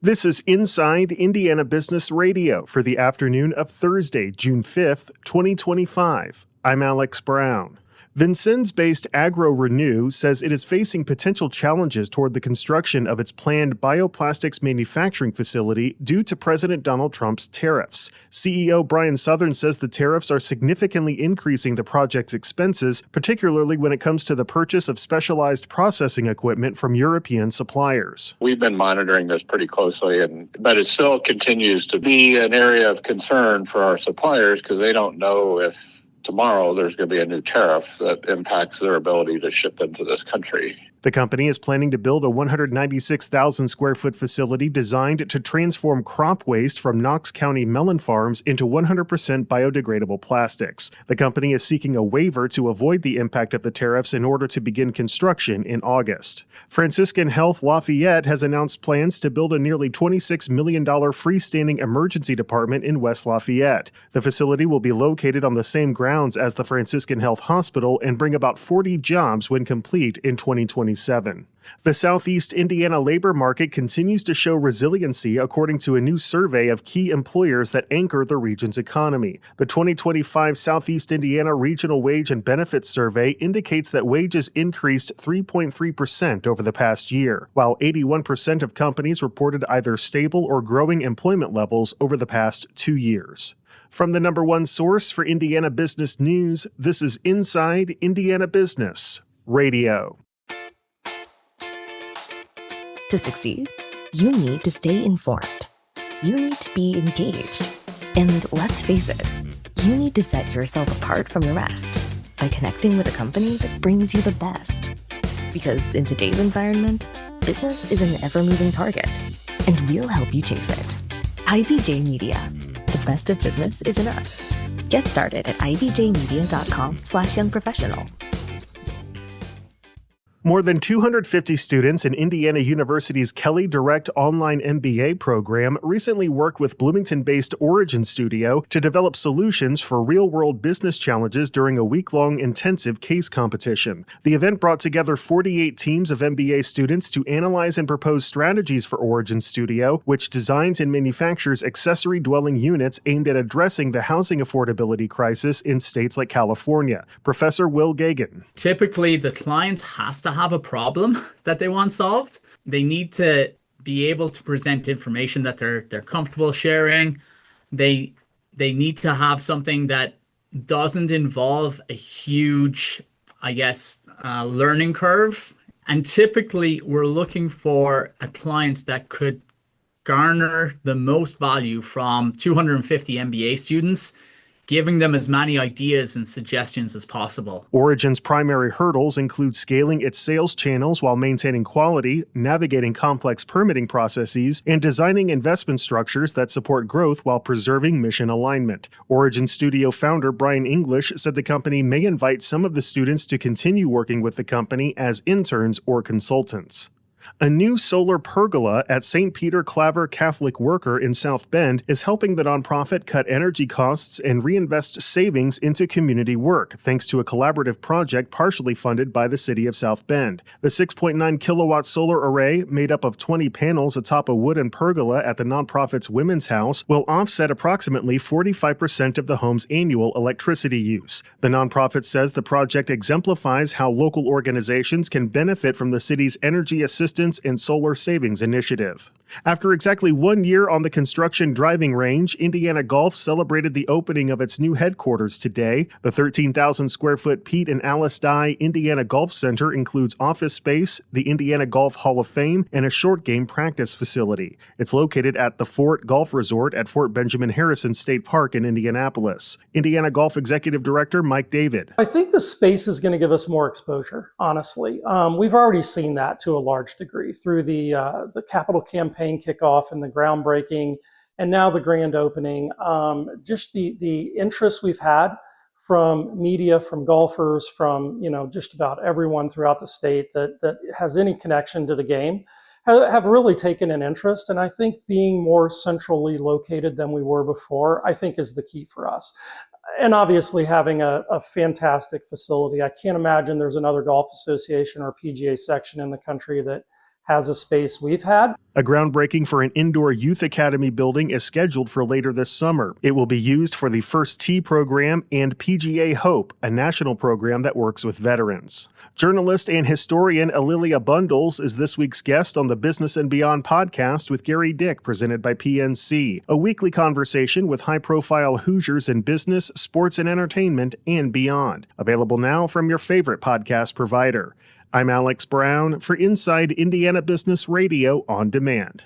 This is Inside Indiana Business Radio for the afternoon of Thursday, June 5th, 2025. I'm Alex Brown. Vincennes-based AgroRenew says it is facing potential challenges toward the construction of its planned bioplastics manufacturing facility due to President Donald Trump's tariffs. CEO Brian Southern says the tariffs are significantly increasing the project's expenses, particularly when it comes to the purchase of specialized processing equipment from European suppliers. We've been monitoring this pretty closely, but it still continues to be an area of concern for our suppliers because they don't know if tomorrow there's going to be a new tariff that impacts their ability to ship into this country. The company is planning to build a 196,000 square foot facility designed to transform crop waste from Knox County melon farms into 100% biodegradable plastics. The company is seeking a waiver to avoid the impact of the tariffs in order to begin construction in August. Franciscan Health Lafayette has announced plans to build a nearly $26 million freestanding emergency department in West Lafayette. The facility will be located on the same grounds as the Franciscan Health Hospital and bring about 40 jobs when complete in 2027. The Southeast Indiana labor market continues to show resiliency according to a new survey of key employers that anchor the region's economy. The 2025 Southeast Indiana Regional Wage and Benefits Survey indicates that wages increased 3.3% over the past year, while 81% of companies reported either stable or growing employment levels over the past 2 years. From the number one source for Indiana business news, this is Inside Indiana Business Radio. To succeed, you need to stay informed. You need to be engaged. And let's face it, you need to set yourself apart from the rest by connecting with a company that brings you the best. Because in today's environment, business is an ever-moving target, and we'll help you chase it. IBJ Media. The best of business is in us. Get started at ibjmedia.com/youngprofessional. More than 250 students in Indiana University's Kelley Direct Online MBA program recently worked with Bloomington-based Origin Studio to develop solutions for real-world business challenges during a week-long intensive case competition. The event brought together 48 teams of MBA students to analyze and propose strategies for Origin Studio, which designs and manufactures accessory dwelling units aimed at addressing the housing affordability crisis in states like California. Professor Will Gagan. Typically, the client has to have a problem that they want solved. They need to be able to present information that they're comfortable sharing. They need to have something that doesn't involve a huge, learning curve. And typically, we're looking for a client that could garner the most value from 250 MBA students, giving them as many ideas and suggestions as possible. Origin's primary hurdles include scaling its sales channels while maintaining quality, navigating complex permitting processes, and designing investment structures that support growth while preserving mission alignment. Origin Studio founder Brian English said the company may invite some of the students to continue working with the company as interns or consultants. A new solar pergola at St. Peter Claver Catholic Worker in South Bend is helping the nonprofit cut energy costs and reinvest savings into community work, thanks to a collaborative project partially funded by the city of South Bend. The 6.9 kilowatt solar array, made up of 20 panels atop a wooden pergola at the nonprofit's Women's House, will offset approximately 45% of the home's annual electricity use. The nonprofit says the project exemplifies how local organizations can benefit from the city's energy assistance and solar savings initiative. After exactly 1 year on the construction driving range, Indiana Golf celebrated the opening of its new headquarters today. The 13,000 square foot Pete and Alice Dye Indiana Golf Center includes office space, the Indiana Golf Hall of Fame, and a short game practice facility. It's located at the Fort Golf Resort at Fort Benjamin Harrison State Park in Indianapolis. Indiana Golf Executive Director Mike David. I think the space is going to give us more exposure, honestly. We've already seen that to a large degree through the capital campaign kickoff and the groundbreaking, and now the grand opening. Just the interest we've had from media, from golfers, from just about everyone throughout the state that has any connection to the game have really taken an interest. And I think being more centrally located than we were before, I think is the key for us. And obviously having a fantastic facility. I can't imagine there's another golf association or PGA section in the country that has a space we've had. A groundbreaking for an indoor youth academy building is scheduled for later this summer. It will be used for the First Tee program and PGA Hope, a national program that works with veterans. Journalist and historian Alilia Bundles is this week's guest on the Business and Beyond podcast with Gary Dick, presented by PNC, a weekly conversation with high-profile Hoosiers in business, sports, and entertainment, and beyond. Available now from your favorite podcast provider. I'm Alex Brown for Inside Indiana Business Radio on Demand.